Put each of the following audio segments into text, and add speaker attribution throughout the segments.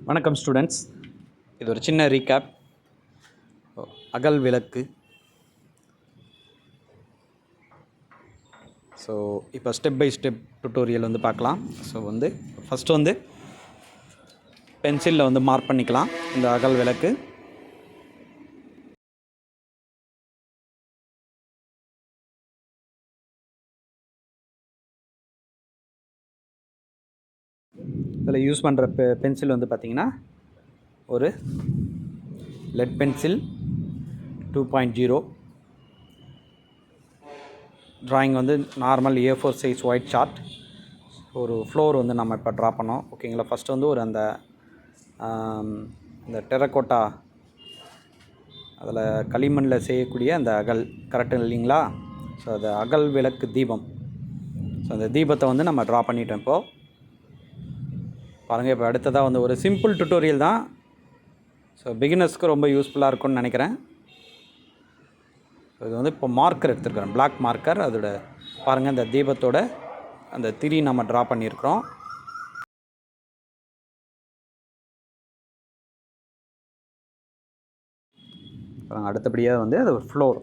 Speaker 1: வணக்கம் ஸ்டூடெண்ட்ஸ். இது ஒரு சின்ன ரீகேப். அகல் விளக்கு. ஸோ இப்போ ஸ்டெப் பை ஸ்டெப் டுட்டோரியல் பார்க்கலாம். ஸோ ஃபஸ்ட்டு பென்சிலில் மார்க் பண்ணிக்கலாம் இந்த அகல் விளக்கு. இதில் யூஸ் பண்ணுற பென்சில் பார்த்திங்கன்னா ஒரு lead pencil 2.0. Drawing normal A4 size white chart. ஒரு ஃப்ளோர் நம்ம இப்போ ட்ரா பண்ணோம். ஓகேங்களா. ஃபஸ்ட்டு ஒரு இந்த டெரக்கோட்டா அதில் களிமண்ணில் செய்யக்கூடிய அந்த அகல் கரெக்டு இல்லைங்களா. ஸோ அது அகல் விளக்கு தீபம். ஸோ அந்த தீபத்தை நம்ம ட்ரா பண்ணிட்டோம். இப்போது பாருங்கள். இப்போ அடுத்ததாக ஒரு சிம்பிள் டுட்டோரியல் தான். ஸோ பிகினர்ஸ்க்கு ரொம்ப யூஸ்ஃபுல்லாக இருக்கும்னு நினைக்கிறேன். இது இப்போ மார்க்கர் எடுத்துருக்குறேன், பிளாக் மார்க்கர். அதோட பாருங்கள், இந்த தீபத்தோட அந்த திரி நம்ம ட்ரா பண்ணியிருக்கிறோம். பாருங்கள். அடுத்தபடியாக அது ஒரு ஃப்ளோர்.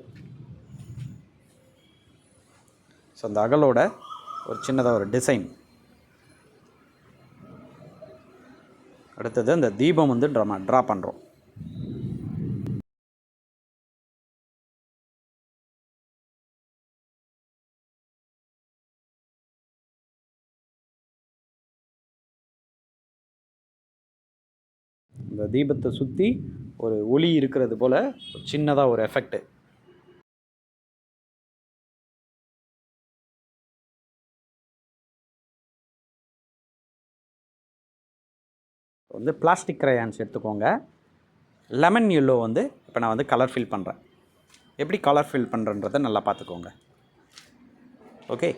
Speaker 1: ஸோ அந்த அகலோட ஒரு சின்னதாக ஒரு டிசைன். அடுத்தது அந்த தீபம் ட்ரா பண்ணுறோம். இந்த தீபத்தை சுற்றி ஒரு ஒளி இருக்கிறது போல் சின்னதாக ஒரு எஃபெக்ட். பிளாஸ்டிக் கிரையான்ஸ் எடுத்துக்கோங்க. லெமன் எல்லோ இப்போ நான் கலர் ஃபில் பண்ணுறேன். எப்படி கலர் ஃபில் பண்ணுறன்றதை நல்லா பார்த்துக்கோங்க. ஓகே.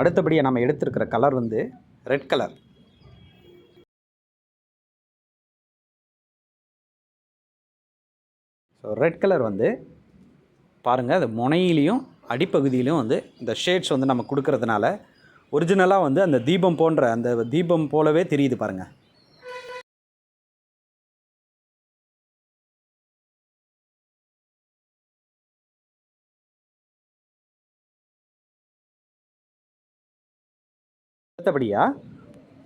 Speaker 1: அடுத்தபடியாக நம்ம எடுத்துருக்கிற colour red colour. So red colour பாருங்கள், அது முனையிலையும் அடிப்பகுதியிலையும் இந்த ஷேட்ஸ் நம்ம கொடுக்கறதுனால ஒரிஜினலாக அந்த தீபம் போன்ற அந்த தீபம் போலவே தெரியுது பாருங்கள். அடுத்தபடியாக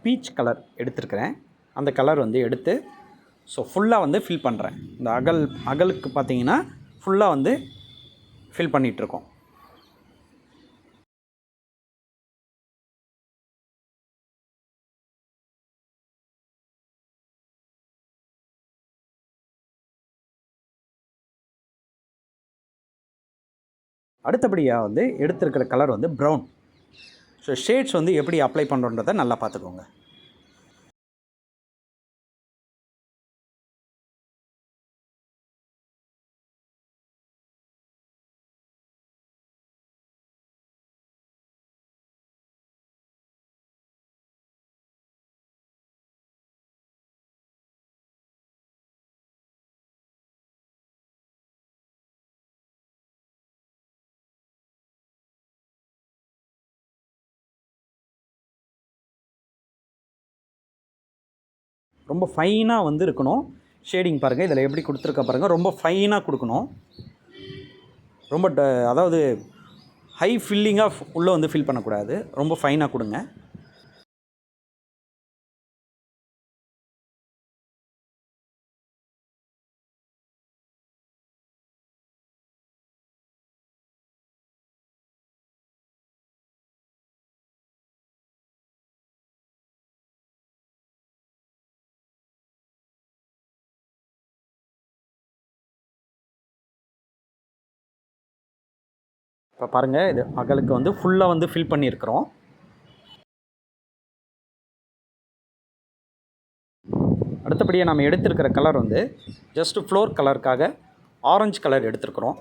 Speaker 1: பீச் கலர் எடுத்துருக்கிறேன். அந்த கலர் எடுத்து ஸோ ஃபுல்லாக ஃபில் பண்ணுறேன். இந்த அகலுக்கு பார்த்தீங்கன்னா ஃபுல்லாக ஃபில் பண்ணிகிட்ருக்கோம். அடுத்தபடியாக எடுத்துருக்கிற கலர் ப்ரௌன். ஸோ ஷேட்ஸ் எப்படி அப்ளை பண்ணுறோன்றதை நல்லா பார்த்துக்கோங்க. ரொம்ப ஃபைனாக இருக்கணும். ஷேடிங் பாருங்கள், இதில் எப்படி கொடுத்துருக்க பாருங்கள். ரொம்ப ஃபைனாக கொடுக்கணும். ரொம்ப அதாவது ஹை ஃபில்லிங்காக உள்ளே ஃபில் பண்ணக்கூடாது. ரொம்ப ஃபைனாக கொடுங்க. இப்போ பாருங்கள், இது அகலுக்கு ஃபுல்லாக ஃபில் பண்ணியிருக்கிறோம். அடுத்தபடியாக நம்ம எடுத்துருக்கிற கலர் ஜஸ்ட்டு ஃப்ளோர் கலருக்காக ஆரஞ்சு கலர் எடுத்துருக்குறோம்.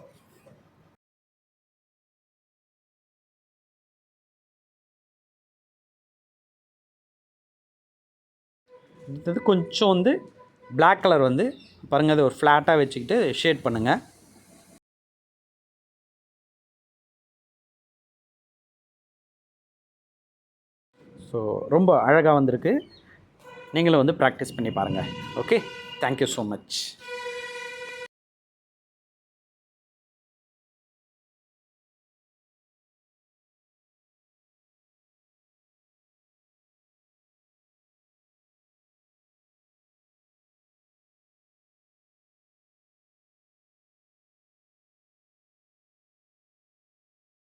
Speaker 1: அடுத்தது கொஞ்சம் வந்து பிளாக் கலர் வந்து பாருங்கள், அது ஒரு ஃப்ளாட்டாக வச்சுக்கிட்டு ஷேட் பண்ணுங்கள். ஸோ ரொம்ப அழகாக வந்திருக்கு. நீங்களும் வந்து ப்ராக்டிஸ் பண்ணி பாருங்கள். Okay, thank you so much.